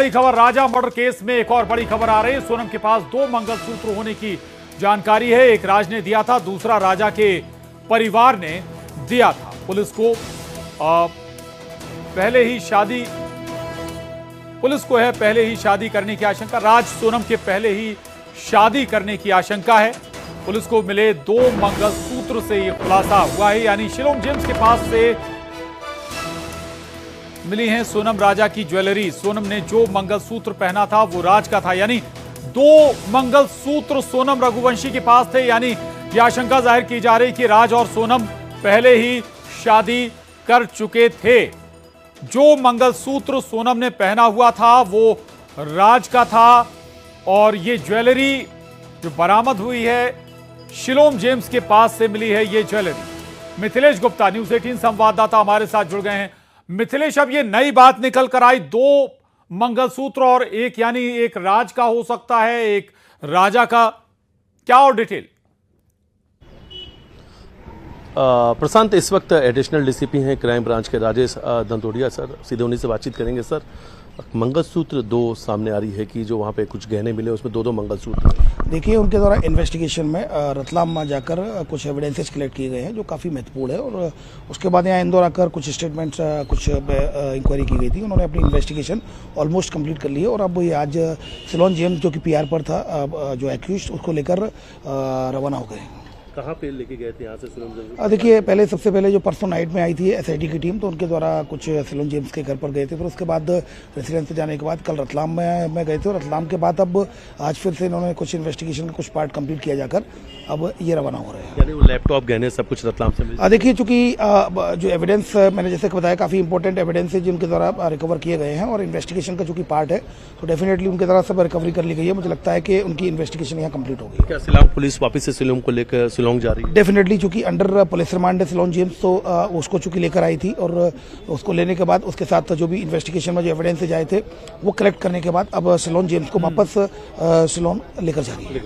बड़ी खबर, राजा murder case में एक और बड़ी खबर आ रही है। सोनम के पास 2 मंगलसूत्र होने की जानकारी है। एक राज ने दिया था, दूसरा राजा के परिवार ने दिया था। पुलिस को पहले ही शादी करने की आशंका। राज सोनम के पहले ही शादी करने की आशंका है। पुलिस को मिले 2 मंगलसूत्र से यह खुलासा हुआ है। यानी शिलोंग जेम्स के पास से मिली है सोनम राजा की ज्वेलरी। सोनम ने जो मंगलसूत्र पहना था वो राज का था। यानी 2 मंगलसूत्र सोनम रघुवंशी के पास थे। यानी यह आशंका जाहिर की जा रही कि राज और सोनम पहले ही शादी कर चुके थे। जो मंगलसूत्र सोनम ने पहना हुआ था वो राज का था। और ये ज्वेलरी जो बरामद हुई है शिलोंग जेम्स के पास से मिली है। ये ज्वेलरी। मिथिलेश गुप्ता, न्यूज़ 18 संवाददाता हमारे साथ जुड़ गए हैं। मिथिलेश, अब ये नई बात निकल कर आई, 2 मंगलसूत्र और एक यानी एक राज का हो सकता है, एक राजा का, क्या और डिटेल? प्रशांत, इस वक्त एडिशनल डीसीपी हैं क्राइम ब्रांच के राजेश दंतोड़िया सर, सीधे उन्हीं से बातचीत करेंगे। सर, मंगलसूत्र 2 सामने आ रही है कि जो वहाँ पे कुछ गहने मिले उसमें 2 मंगलसूत्र। देखिए, उनके द्वारा इन्वेस्टिगेशन में रतलाम में जाकर कुछ एविडेंसेस कलेक्ट किए गए हैं जो काफ़ी महत्वपूर्ण है। और उसके बाद यहाँ इंदौर आकर कुछ स्टेटमेंट्स, कुछ इंक्वायरी की गई थी। उन्होंने अपनी इन्वेस्टिगेशन ऑलमोस्ट कंप्लीट कर ली है। और अब ये आज शिलोंग जेम्स जो कि पीआर पर था, जो एक्यूज्ड, उसको लेकर रवाना हो गए। कहाँ पे लेके गए थे यहाँ से शिलोंग जेम्स? देखिए, सबसे पहले जो परसों नाइट में आई थी एसआईटी की टीम, तो उनके द्वारा कुछ शिलोंग जेम्स के घर पर गए थे। फिर उसके बाद रेसिडेंस पे जाने के बाद कल रतलाम में गए थे। और रतलाम के बाद अब आज फिर से इन्होंने कुछ इन्वेस्टिगेशन का कुछ पार्ट कंप्लीट किया जाकर अब ये रवाना हो रहे हैं। यानी वो लैपटॉप, गहने सब कुछ रतलाम से मिले? देखिए, चूंकि जो एविडेंस मैंने जैसे बताया, काफ़ी इंपॉर्टेंट एविडेंस है जिनके द्वारा रिकवर किए गए हैं। और इन्वेस्टिगेशन का चूंकि पार्ट है तो डेफिनेटली उनके द्वारा सब रिकवरी कर ली गई है। मुझे लगता है कि उनकी इन्वेस्टिगेशन यहाँ कंप्लीट हो गई। क्या शिलोंग पुलिस वापस से शिलोंग को लेकर शिलोंग जा रही है? डेफिनेटली, चूंकि अंडर पुलिस रिमांड है शिलोंग जेम्स, तो उसको चूंकि लेकर आई थी। और उसको लेने के बाद उसके साथ जो भी इन्वेस्टिगेशन में जो एविडेंस आए थे वो कलेक्ट करने के बाद अब शिलोंग जेम्स को वापस शिलोंग लेकर जा रही है।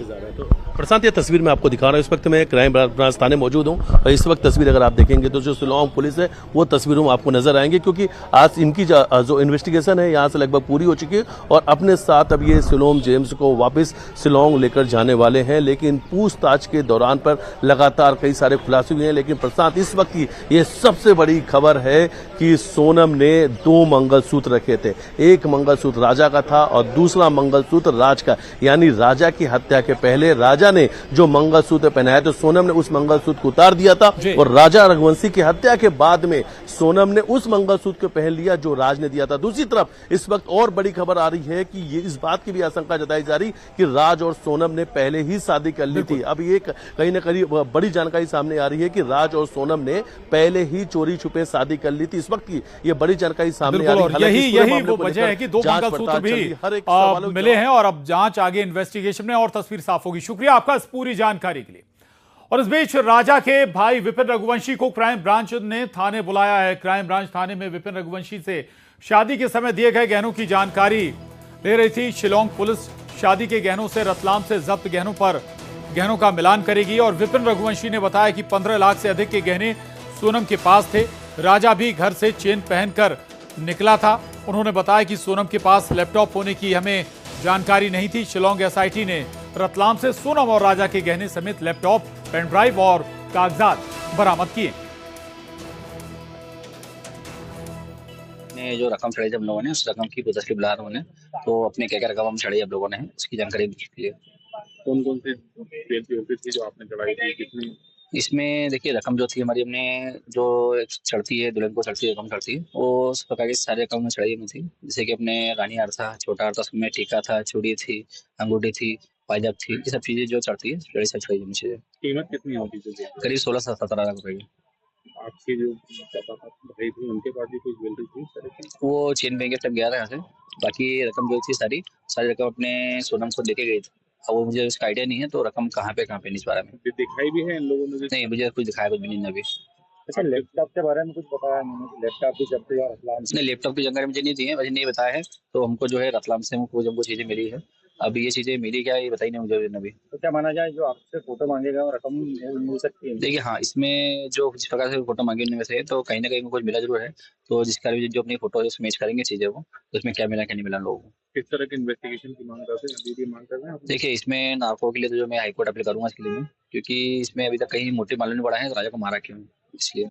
प्रशांत, ये तस्वीर मैं आपको दिखा रहा हूँ। इस वक्त मैं क्राइम ब्रांच थाने मौजूद हूँ और इस वक्त तस्वीर अगर आप देखेंगे तो जो शिलोंग पुलिस है वो तस्वीरों आपको नजर आएंगे, क्योंकि आज इनकी जो इन्वेस्टिगेशन है यहाँ से लगभग पूरी हो चुकी है। और अपने साथ अब ये शिलोंग जेम्स को वापस शिलोंग लेकर जाने वाले हैं। लेकिन पूछताछ के दौरान पर लगातार कई सारे खुलासे हुए हैं। लेकिन प्रशांत, इस वक्त की ये सबसे बड़ी खबर है कि सोनम ने 2 मंगलसूत्र रखे थे। एक मंगलसूत्र राजा का था और दूसरा मंगलसूत्र राज का। यानी राजा की हत्या के पहले राजा ने जो मंगलसूत्र पहनाया तो सोनम ने उस मंगलसूत्र को उतार दिया था। और राजा रघुवंशी की हत्या के बाद में सोनम ने उस मंगलसूत्र को पहन लिया जो राज ने दिया था। दूसरी तरफ इस वक्त और बड़ी खबर आ रही है कि ये इस बात की भी आशंका जताई जा रही कि राज और सोनम ने पहले ही शादी कर ली थी। अब ये कहीं ना कहीं बड़ी जानकारी सामने आ रही है कि राज और सोनम ने पहले ही चोरी छुपे शादी कर ली थी। इस वक्त की ये बड़ी जानकारी सामने आ रही है। यही वो वजह है कि 2 मंगलसूत्र भी मिले हैं। और अब जांच आगे इन्वेस्टिगेशन में और तस्वीर साफ होगी। शुक्रिया आपका इस पूरी जानकारी के लिए। और इस बीच राजा के भाई विपिन रघुवंशी को क्राइम ब्रांच ने थाने बुलाया है। क्राइम ब्रांच थाने में विपिन रघुवंशी से शादी के समय दिए गए गहनों की जानकारी ले रही थी। शिलोंग पुलिस शादी के गहनों से रतलाम से जब्त गहनों का मिलान करेगी। और विपिन रघुवंशी ने बताया कि 15 लाख से अधिक के गहने सोनम के पास थे। राजा भी घर से चेन पहनकर निकला था। उन्होंने बताया कि सोनम के पास लैपटॉप होने की हमें जानकारी नहीं थी। शिलोंग एसआईटी ने रतलाम से सोनम और राजा के गहने समेत लैपटॉप, पेन ड्राइव और कागजात बरामद किए। जो रकम चढ़ी हम लोगों ने, उस रकम की पुलिस बुला लोगों ने, तो अपने क्या क्या रकम हम चढ़ी हम लोगों ने उसकी जानकारी दी है। कौन कौन से थी जो आपने चढ़ाई थी, कितनी? इसमें देखिए, रकम जो थी हमारी, हमने जो चढ़ती है दुल्हन को चढ़ती है रकम चढ़ती है, वो उस प्रकार के सारे रकम में चढ़ाई हुई थी। जैसे कि अपने रानी हार था, छोटा हार था, उसमें टीका था, चूड़ी थी, अंगूठी थी, पायजाब थी। ये सब चीजें जो चढ़ती है चढ़ाई हुई चीजें। कीमत कितनी होती है? करीब 16 से 17 लाख रुपए की। आपकी जो भाई थी उनके पास भी कोई ज्वेलरी थी? वो चेन बैंक सब गया था यहाँ से। बाकी रकम जो थी सारी रकम अपने सोनम को लेके गई थी। अब वो मुझे उसका आइडिया नहीं है तो रकम कहाँ पे नहीं इस बारे में दिखाई भी है इन लोगों ने? नहीं, मुझे कुछ दिखाया कुछ भी नहीं अभी। अच्छा, लैपटॉप के बारे में कुछ बताया नहीं? लैपटॉप भी जब्त हुआ रतलाम से? नहीं, लैपटॉप की जानकारी मुझे नहीं दी है, मुझे नहीं बताया है। तो हमको जो है रतलाम से हमको चीजें मिली है अब ये चीजें मिली क्या ये बताइए मुझे अभी। तो क्या माना जाए जो आपसे फोटो मांगेगा और रकम मिल सकती है? देखिए हाँ, इसमें जो जिस प्रकार से फोटो मांगी उनमें से तो कहीं ना कहीं कुछ मिला जरूर है। तो जिस कारण जो अपनी फोटो है उसमें मैच करेंगे चीजें वो, तो उसमें क्या मिला क्या नहीं मिला लोगों को। किस तरह की इन्वेस्टिगेशन की मांग करते हैं, अभी भी मांग कर रहे हैं आप? देखिए इसमें नार्को के लिए तो जो मैं हाईकोर्ट अपील करूंगा इसके लिए मैं, क्योंकि इसमें अभी तक कहीं मोटिव मालूम नहीं पड़ा है तो राजा को मारा क्यों, इसलिए।